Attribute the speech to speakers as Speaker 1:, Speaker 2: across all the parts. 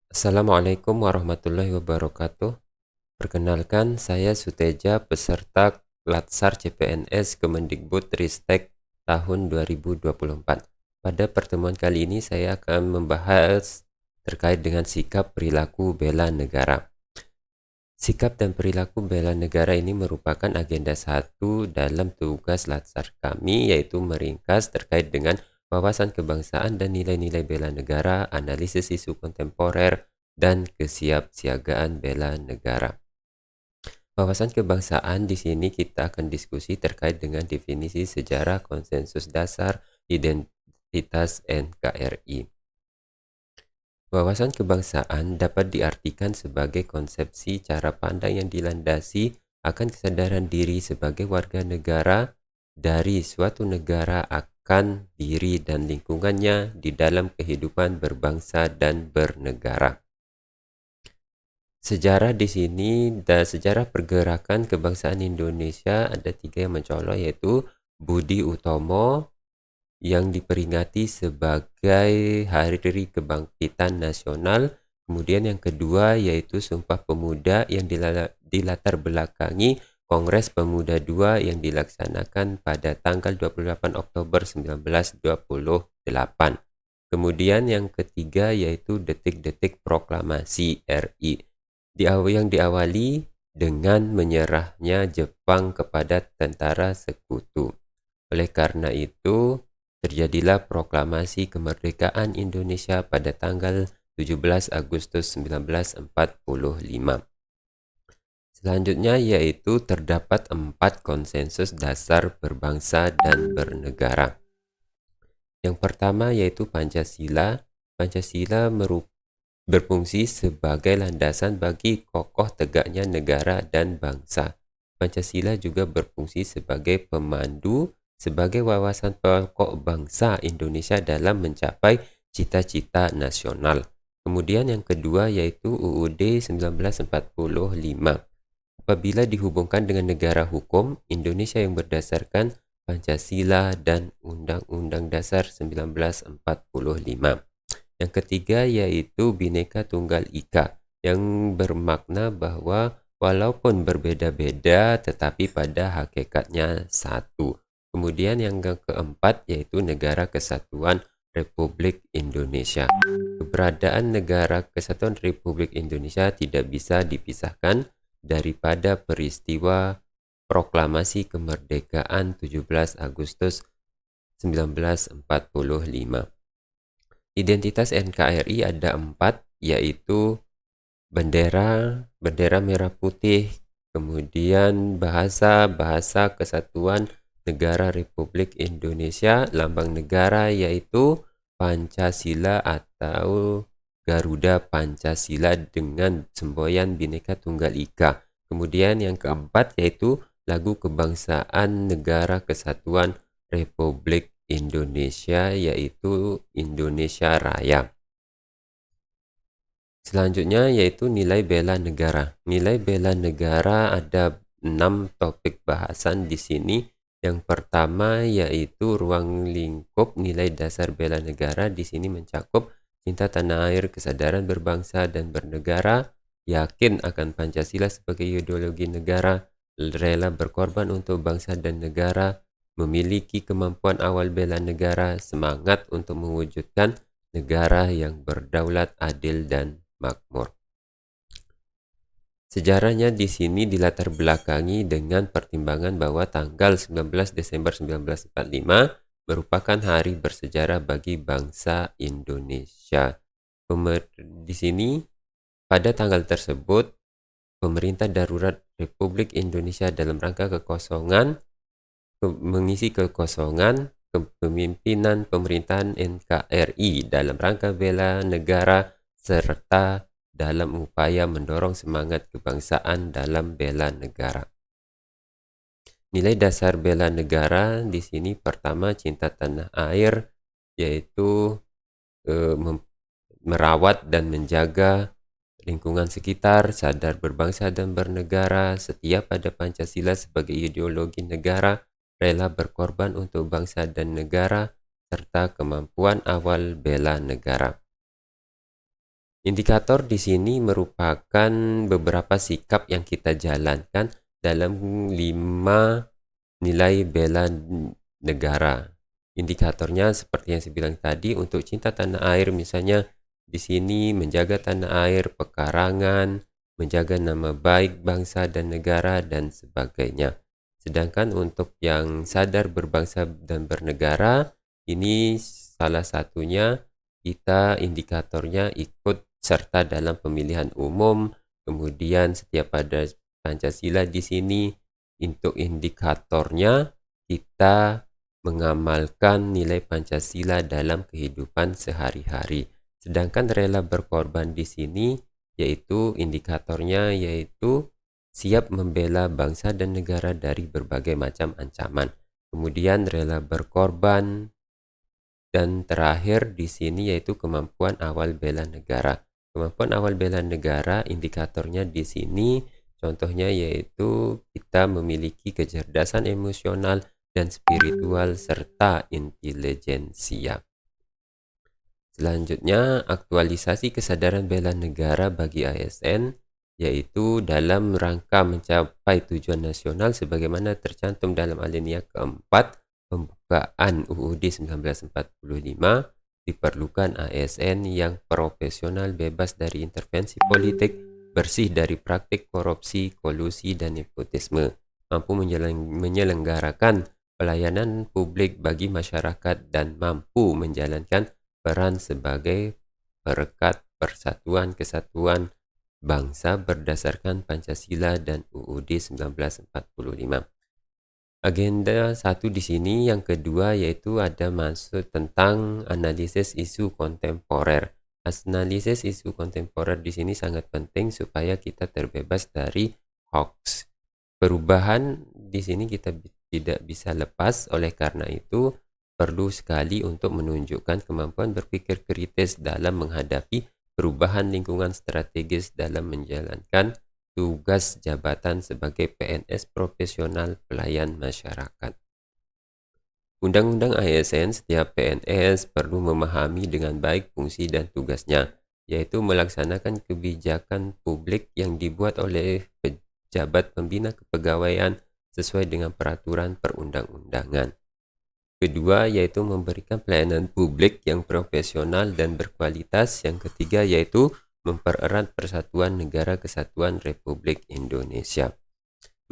Speaker 1: Assalamualaikum warahmatullahi wabarakatuh. Perkenalkan, saya Suteja, peserta Latsar CPNS Kemendikbudristek tahun 2024. Pada pertemuan kali ini saya akan membahas terkait dengan sikap perilaku bela negara. Sikap dan perilaku bela negara ini merupakan agenda satu dalam tugas Latsar kami, yaitu meringkas terkait dengan wawasan kebangsaan dan nilai-nilai bela negara, analisis isu kontemporer, dan kesiapsiagaan bela negara. Wawasan kebangsaan di sini kita akan diskusi terkait dengan definisi sejarah, konsensus dasar, identitas NKRI. Wawasan kebangsaan dapat diartikan sebagai konsepsi cara pandang yang dilandasi akan kesadaran diri sebagai warga negara dari suatu negara akan diri dan lingkungannya di dalam kehidupan berbangsa dan bernegara. Sejarah di sini dan sejarah pergerakan kebangsaan Indonesia ada 3 yang mencolok, yaitu Budi Utomo yang diperingati sebagai Hari Kebangkitan Nasional. Kemudian yang kedua yaitu Sumpah Pemuda yang dilatar belakangi Kongres Pemuda II yang dilaksanakan pada tanggal 28 Oktober 1928. Kemudian yang ketiga yaitu Detik-detik Proklamasi RI yang diawali dengan menyerahnya Jepang kepada tentara sekutu. Oleh karena itu, terjadilah proklamasi kemerdekaan Indonesia pada tanggal 17 Agustus 1945. Selanjutnya yaitu terdapat 4 konsensus dasar berbangsa dan bernegara. Yang pertama yaitu Pancasila. Pancasila berfungsi sebagai landasan bagi kokoh tegaknya negara dan bangsa. Pancasila juga berfungsi sebagai pemandu, sebagai wawasan pokok bangsa Indonesia dalam mencapai cita-cita nasional. Kemudian yang kedua yaitu UUD 1945. Apabila dihubungkan dengan negara hukum, Indonesia yang berdasarkan Pancasila dan Undang-Undang Dasar 1945. Yang ketiga yaitu Bhinneka Tunggal Ika, yang bermakna bahwa walaupun berbeda-beda tetapi pada hakikatnya satu. Kemudian yang keempat yaitu Negara Kesatuan Republik Indonesia. Keberadaan Negara Kesatuan Republik Indonesia tidak bisa dipisahkan daripada peristiwa proklamasi kemerdekaan 17 Agustus 1945. Identitas NKRI ada 4, yaitu bendera merah putih, kemudian bahasa Kesatuan Negara Republik Indonesia, lambang negara yaitu Pancasila atau Garuda Pancasila dengan semboyan Bhinneka Tunggal Ika. Kemudian yang keempat yaitu lagu kebangsaan Negara Kesatuan Republik Indonesia yaitu Indonesia Raya. Selanjutnya yaitu nilai bela negara. Nilai bela negara ada 6 topik bahasan di sini. Yang pertama yaitu ruang lingkup nilai dasar bela negara. Di sini mencakup cinta tanah air, kesadaran berbangsa dan bernegara, yakin akan Pancasila sebagai ideologi negara, rela berkorban untuk bangsa dan negara, memiliki kemampuan awal bela negara, semangat untuk mewujudkan negara yang berdaulat, adil, dan makmur. Sejarahnya di sini dilatar belakangi dengan pertimbangan bahwa tanggal 19 Desember 1945 merupakan hari bersejarah bagi bangsa Indonesia. Di sini pada tanggal tersebut pemerintah darurat Republik Indonesia dalam rangka mengisi kekosongan kepemimpinan pemerintahan NKRI dalam rangka bela negara serta dalam upaya mendorong semangat kebangsaan dalam bela negara. Nilai dasar bela negara di sini pertama cinta tanah air, yaitu merawat dan menjaga lingkungan sekitar, sadar berbangsa dan bernegara, setia pada Pancasila sebagai ideologi negara, rela berkorban untuk bangsa dan negara, serta kemampuan awal bela negara. Indikator di sini merupakan beberapa sikap yang kita jalankan dalam 5 nilai bela negara. Indikatornya seperti yang saya bilang tadi, untuk cinta tanah air misalnya di sini menjaga tanah air, pekarangan, menjaga nama baik bangsa dan negara dan sebagainya. Sedangkan untuk yang sadar berbangsa dan bernegara, ini salah satunya kita indikatornya ikut serta dalam pemilihan umum, kemudian setiap ada Pancasila di sini. Untuk indikatornya, kita mengamalkan nilai Pancasila dalam kehidupan sehari-hari. Sedangkan rela berkorban di sini, yaitu indikatornya yaitu siap membela bangsa dan negara dari berbagai macam ancaman. Kemudian rela berkorban, dan terakhir di sini yaitu kemampuan awal bela negara. Kemampuan awal bela negara indikatornya di sini contohnya yaitu kita memiliki kecerdasan emosional dan spiritual serta intelijensia. Selanjutnya, aktualisasi kesadaran bela negara bagi ASN yaitu dalam rangka mencapai tujuan nasional sebagaimana tercantum dalam alinea keempat pembukaan UUD 1945, diperlukan ASN yang profesional, bebas dari intervensi politik, bersih dari praktik korupsi, kolusi, dan nepotisme, mampu menyelenggarakan pelayanan publik bagi masyarakat dan mampu menjalankan peran sebagai perekat persatuan kesatuan bangsa berdasarkan Pancasila dan UUD 1945. Agenda satu di sini, yang kedua yaitu ada masuk tentang analisis isu kontemporer. Analisis isu kontemporer di sini sangat penting supaya kita terbebas dari hoax. Perubahan di sini kita tidak bisa lepas, oleh karena itu perlu sekali untuk menunjukkan kemampuan berpikir kritis dalam menghadapi perubahan lingkungan strategis dalam menjalankan tugas jabatan sebagai PNS profesional pelayan masyarakat. Undang-undang ASN, setiap PNS perlu memahami dengan baik fungsi dan tugasnya, yaitu melaksanakan kebijakan publik yang dibuat oleh pejabat pembina kepegawaian sesuai dengan peraturan perundang-undangan. Kedua, yaitu memberikan pelayanan publik yang profesional dan berkualitas. Yang ketiga, yaitu mempererat persatuan negara kesatuan Republik Indonesia.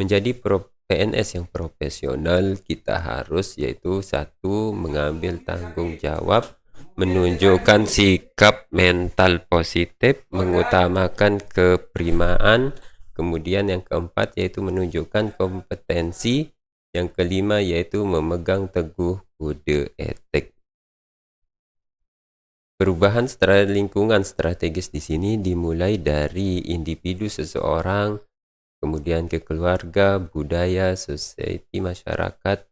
Speaker 1: Menjadi PNS yang profesional, kita harus yaitu satu, mengambil tanggung jawab, menunjukkan sikap mental positif, mengutamakan keprimaan. Kemudian yang keempat yaitu menunjukkan kompetensi. Yang kelima yaitu memegang teguh kode etik. Perubahan lingkungan strategis di sini dimulai dari individu seseorang, kemudian ke keluarga, budaya, society, masyarakat,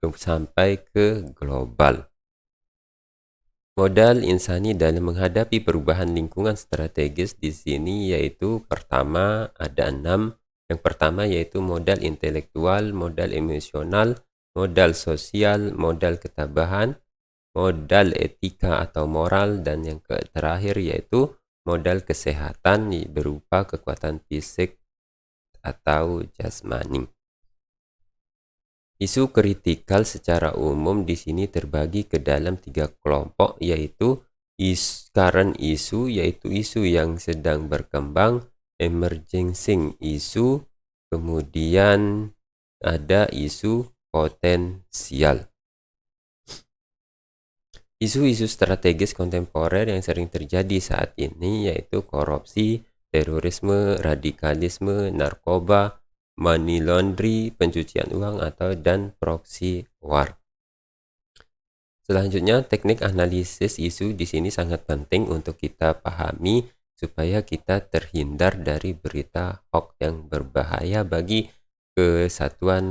Speaker 1: sampai ke global. Modal insani dalam menghadapi perubahan lingkungan strategis di sini yaitu pertama ada 6. Yang pertama yaitu modal intelektual, modal emosional, modal sosial, modal ketabahan, modal etika atau moral, dan yang terakhir yaitu modal kesehatan berupa kekuatan fisik atau jasmani. Isu kritikal secara umum di sini terbagi ke dalam 3 kelompok, yaitu current issue, yaitu isu yang sedang berkembang, emerging issue, kemudian ada isu potensial. Isu-isu strategis kontemporer yang sering terjadi saat ini yaitu korupsi, terorisme, radikalisme, narkoba, money laundry, pencucian uang dan proxy war. Selanjutnya, teknik analisis isu di sini sangat penting untuk kita pahami supaya kita terhindar dari berita hoax yang berbahaya bagi kesatuan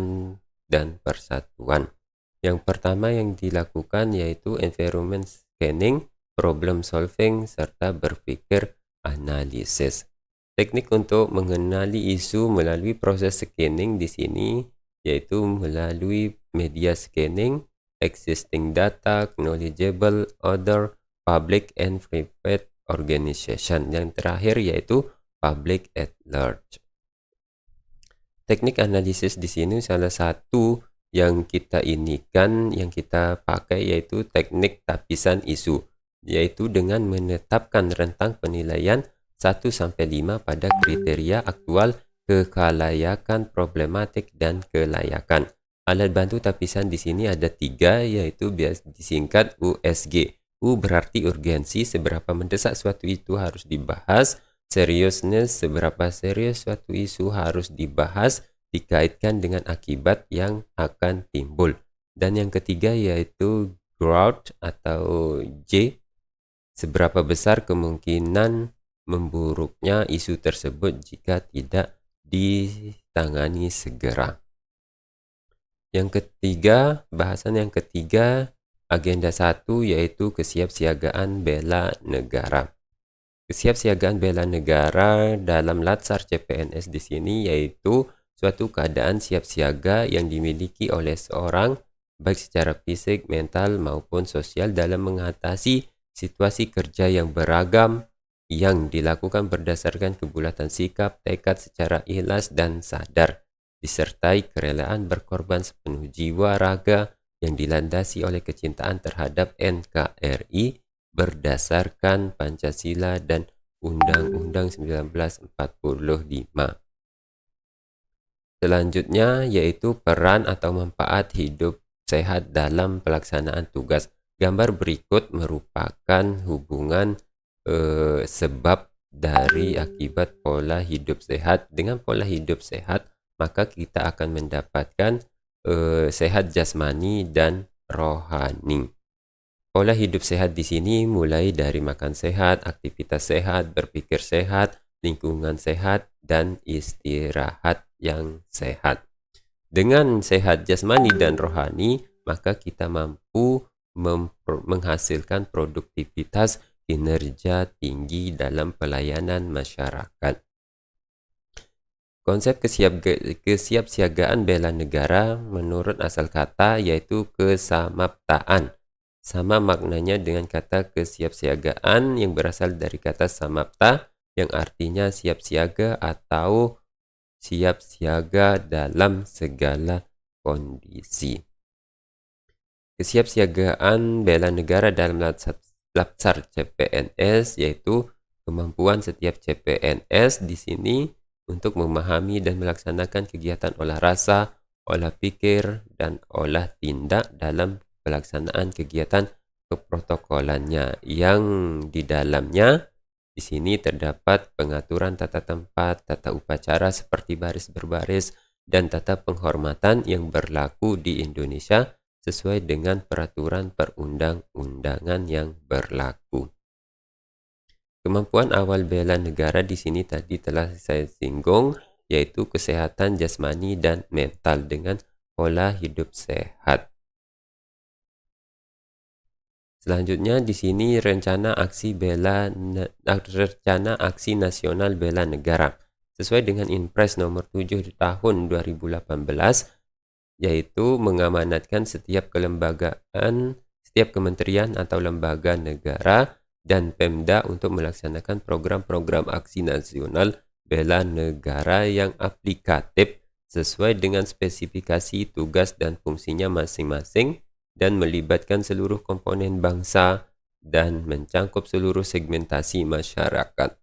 Speaker 1: dan persatuan. Yang pertama yang dilakukan yaitu environment scanning, problem solving, serta berpikir analisis. Teknik untuk mengenali isu melalui proses scanning di sini yaitu melalui media scanning, existing data, knowledgeable, other, public and private organization. Yang terakhir yaitu public at large. Teknik analisis di sini salah satu yang kita pakai yaitu teknik tapisan isu, yaitu dengan menetapkan rentang penilaian 1-5 pada kriteria aktual, kelayakan, problematik, dan kelayakan. Alat bantu tapisan di sini ada 3, yaitu biasa disingkat USG. U berarti urgensi, seberapa mendesak suatu itu harus dibahas. Seriousness, seberapa serius suatu isu harus dibahas dikaitkan dengan akibat yang akan timbul. Dan yang ketiga yaitu growth atau J, seberapa besar kemungkinan memburuknya isu tersebut jika tidak ditangani segera. Bahasan yang ketiga, agenda 1 yaitu kesiapsiagaan bela negara. Kesiapsiagaan bela negara dalam Latsar CPNS di sini yaitu suatu keadaan siap siaga yang dimiliki oleh seorang baik secara fisik, mental maupun sosial dalam mengatasi situasi kerja yang beragam yang dilakukan berdasarkan kebulatan sikap, tekad secara ikhlas dan sadar, disertai kerelaan berkorban sepenuh jiwa raga yang dilandasi oleh kecintaan terhadap NKRI berdasarkan Pancasila dan Undang-Undang 1945. Selanjutnya yaitu peran atau manfaat hidup sehat dalam pelaksanaan tugas. Gambar berikut merupakan hubungan sebab dari akibat pola hidup sehat. Dengan pola hidup sehat, maka kita akan mendapatkan sehat jasmani dan rohani. Pola hidup sehat di sini mulai dari makan sehat, aktivitas sehat, berpikir sehat, lingkungan sehat, dan istirahat yang sehat. Dengan sehat jasmani dan rohani, maka kita mampu menghasilkan produktivitas kinerja tinggi dalam pelayanan masyarakat. Konsep kesiapsiagaan bela negara menurut asal kata yaitu kesamaptaan. Sama maknanya dengan kata kesiapsiagaan yang berasal dari kata samapta yang artinya siap siaga atau siap siaga dalam segala kondisi. Kesiapsiagaan bela negara dalam Latsar CPNS yaitu kemampuan setiap CPNS di sini untuk memahami dan melaksanakan kegiatan olah rasa, olah pikir, dan olah tindak dalam pelaksanaan kegiatan keprotokolannya yang di dalamnya di sini terdapat pengaturan tata tempat, tata upacara seperti baris berbaris, dan tata penghormatan yang berlaku di Indonesia sesuai dengan peraturan perundang-undangan yang berlaku. Kemampuan awal bela negara di sini tadi telah saya singgung, yaitu kesehatan jasmani dan mental dengan pola hidup sehat. Selanjutnya di sini rencana aksi nasional bela negara sesuai dengan Inpres nomor 7 tahun 2018 yaitu mengamanatkan setiap kelembagaan, setiap kementerian atau lembaga negara dan Pemda untuk melaksanakan program-program aksi nasional bela negara yang aplikatif sesuai dengan spesifikasi tugas dan fungsinya masing-masing dan melibatkan seluruh komponen bangsa dan mencangkup seluruh segmentasi masyarakat.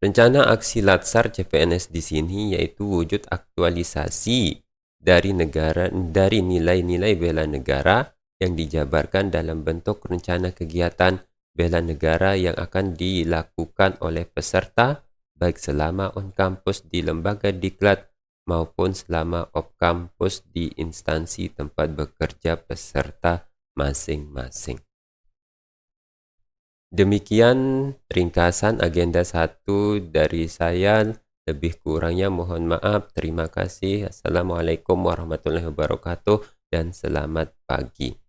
Speaker 1: Rencana aksi Latsar CPNS di sini yaitu wujud aktualisasi dari nilai-nilai bela negara yang dijabarkan dalam bentuk rencana kegiatan bela negara yang akan dilakukan oleh peserta baik selama on campus di lembaga diklat maupun selama off campus di instansi tempat bekerja peserta masing-masing. Demikian ringkasan agenda 1 dari saya. Lebih kurangnya mohon maaf. Terima kasih. Assalamualaikum warahmatullahi wabarakatuh dan selamat pagi.